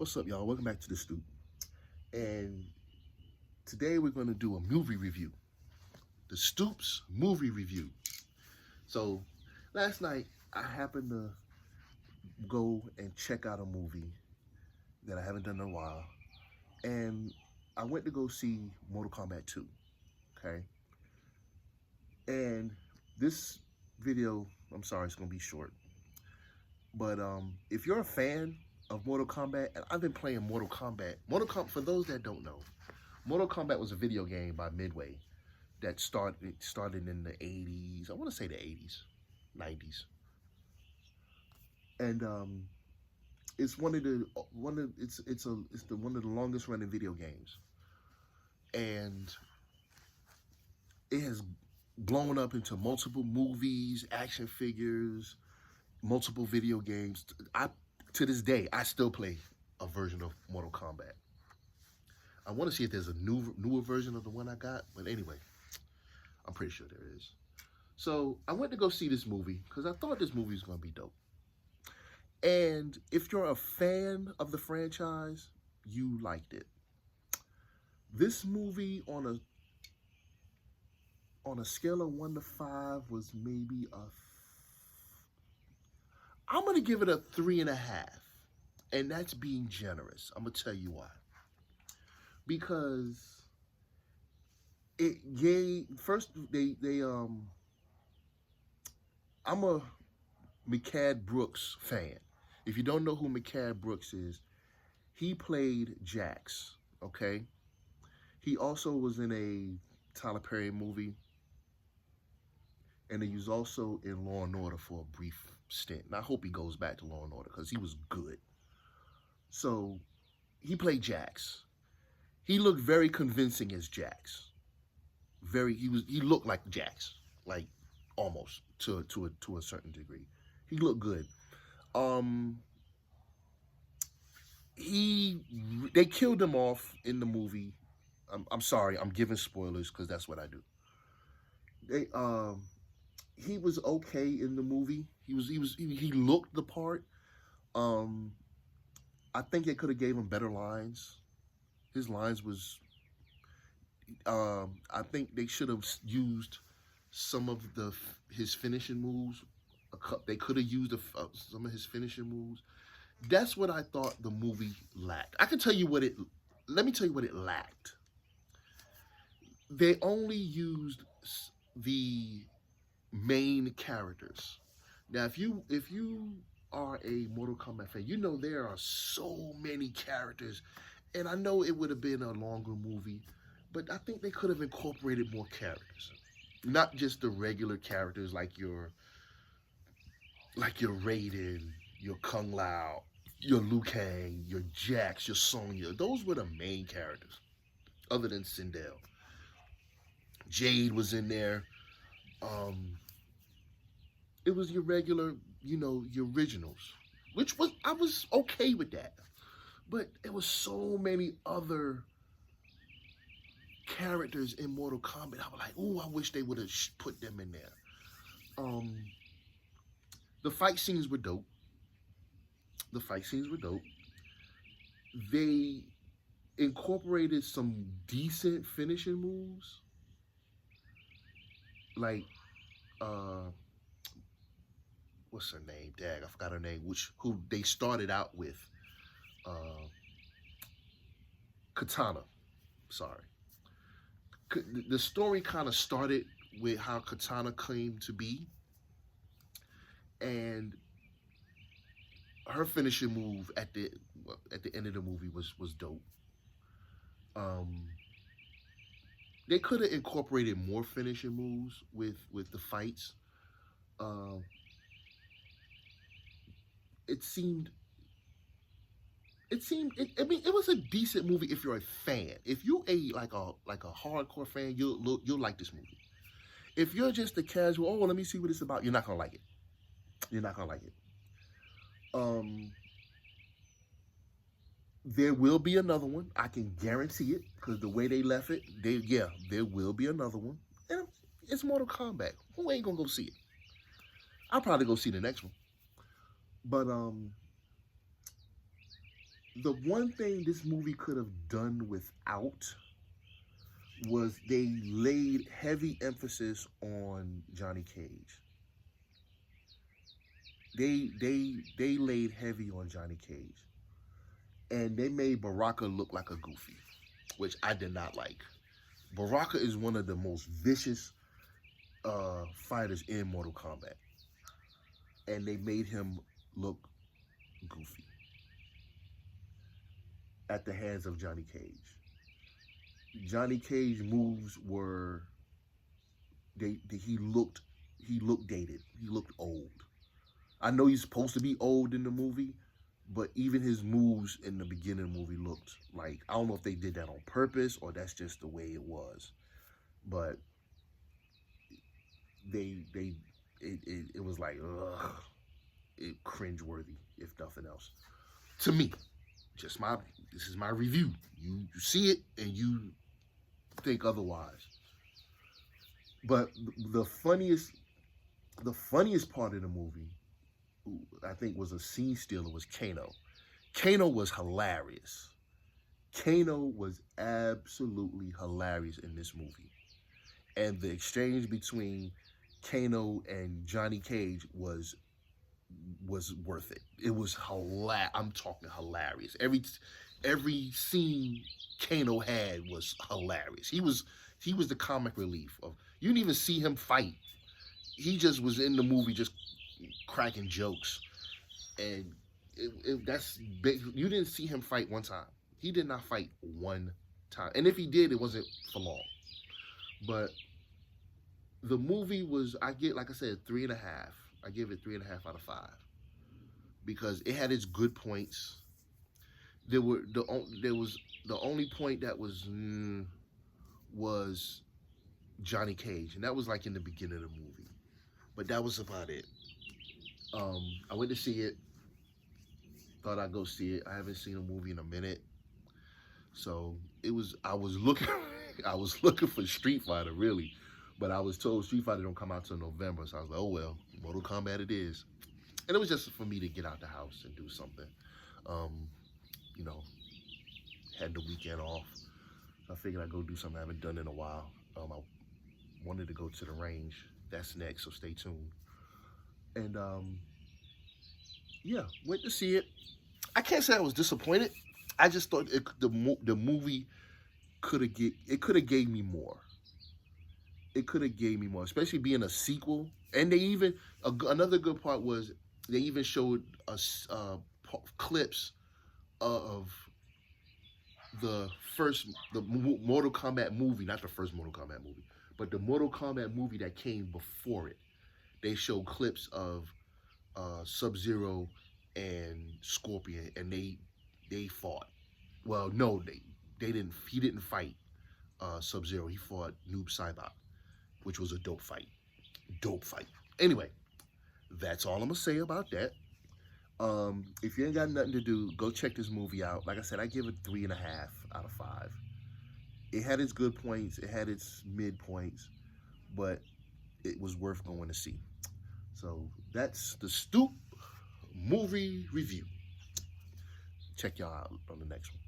What's up, y'all? Welcome back to the Stoop. And today we're going to do a movie review. The Stoop's movie review. So, last night I happened to go and check out a movie that I haven't done in a while. And I went to go see Mortal Kombat 2. Okay? And this video, I'm sorry, it's going to be short. But if you're a fan of Mortal Kombat, and I've been playing Mortal Kombat. For those that don't know, Mortal Kombat was a video game by Midway that started in the 80s. I want to say the 80s, 90s. And it's one of the longest running video games. And it has blown up into multiple movies, action figures, multiple video games. To this day, I still play a version of Mortal Kombat. I want to see if there's a newer version of the one I got, but anyway, I'm pretty sure there is. So I went to go see this movie because I thought this movie was going to be dope. And if you're a fan of the franchise, you liked it. This movie on a scale of 1 to 5 was maybe I'm going to give it a 3.5. And that's being generous. I'm going to tell you why. Because it gave, I'm a McCad Brooks fan. If you don't know who McCad Brooks is, he played Jax, okay? He also was in a Tyler Perry movie. And he was also in Law & Order for a brief stint. And I hope he goes back to Law & Order because he was good. So, he played Jax. He looked very convincing as Jax. He looked like Jax. Like, almost, to a certain degree. He looked good. They killed him off in the movie. I'm sorry, I'm giving spoilers because that's what I do. He was okay in the movie. He looked the part. I think they could have gave him better lines. His lines was. I think they should have used some of his finishing moves. They could have used some of his finishing moves. That's what I thought the movie lacked. Let me tell you what it lacked. They only used the main characters. Now, if you are a Mortal Kombat fan, you know there are so many characters, and I know it would have been a longer movie, but I think they could have incorporated more characters, not just the regular characters like your Raiden, your Kung Lao, your Liu Kang, your Jax, your Sonya. Those were the main characters, other than Sindel. Jade was in there. It was your regular, your originals, I was okay with that. But there was so many other characters in Mortal Kombat. I was like, ooh, I wish they would have put them in there. The fight scenes were dope. They incorporated some decent finishing moves. Like, what's her name? Dag, I forgot her name. Who they started out with, Katana. Sorry. The story kind of started with how Katana came to be, and her finishing move at the end of the movie was dope. They could have incorporated more finishing moves with the fights. It was a decent movie if you're a fan. If you a hardcore fan, you'll like this movie. If you're just a casual, oh, let me see what it's about, you're not gonna like it. There will be another one. I can guarantee it because the way they left it, there will be another one. And it's Mortal Kombat. Who ain't gonna go see it? I'll probably go see the next one. But The one thing this movie could have done without was they laid heavy emphasis on Johnny Cage. They laid heavy on Johnny Cage, and they made Baraka look like a goofy, which I did not like. Baraka is one of the most vicious fighters in Mortal Kombat, and they made him look goofy at the hands of Johnny Cage. Johnny Cage moves were he looked dated. He looked old. I know he's supposed to be old in the movie, but even his moves in the beginning of the movie looked like, I don't know if they did that on purpose or that's just the way it was. But it was like, ugh, it cringeworthy, if nothing else. To me, this is my review. You see it and you think otherwise. But the funniest part of the movie, I think, was a scene stealer, was Kano. Kano was hilarious. Kano was absolutely hilarious in this movie. And the exchange between Kano and Johnny Cage was worth it. It was hilarious. I'm talking hilarious. Every scene Kano had was hilarious. He was the comic relief of. You didn't even see him fight. He just was in the movie, just cracking jokes, and that's big. You didn't see him fight one time. He did not fight one time, and if he did, it wasn't for long. But the movie was, like I said, 3.5. I give it 3.5 out of 5 because it had its good points. There was the only point that was Johnny Cage, and that was like in the beginning of the movie, but that was about it. I went to see it. Thought I'd go see it. I haven't seen a movie in a minute, so I was looking for Street Fighter really, but I was told Street Fighter don't come out till November, so I was like, oh well, Mortal Kombat it is. And it was just for me to get out the house and do something. You know, had the weekend off. I figured I'd go do something I haven't done in a while. I wanted to go to the range. That's next, so stay tuned. And yeah, went to see it. I can't say I was disappointed. I just thought the movie could have gave me more. It could have gave me more, especially being a sequel. And they even another good part was they even showed us clips of the Mortal Kombat movie, not the first Mortal Kombat movie, but the Mortal Kombat movie that came before it. They showed clips of Sub-Zero and Scorpion, and they fought. Well, no, they didn't. He didn't fight Sub-Zero. He fought Noob Saibot, which was a dope fight. Dope fight. Anyway, that's all I'm gonna say about that. If you ain't got nothing to do, go check this movie out. Like I said, I give it 3.5 out of 5. It had its good points, it had its mid points, but it was worth going to see. So that's the Stoop movie review. Check y'all out on the next one.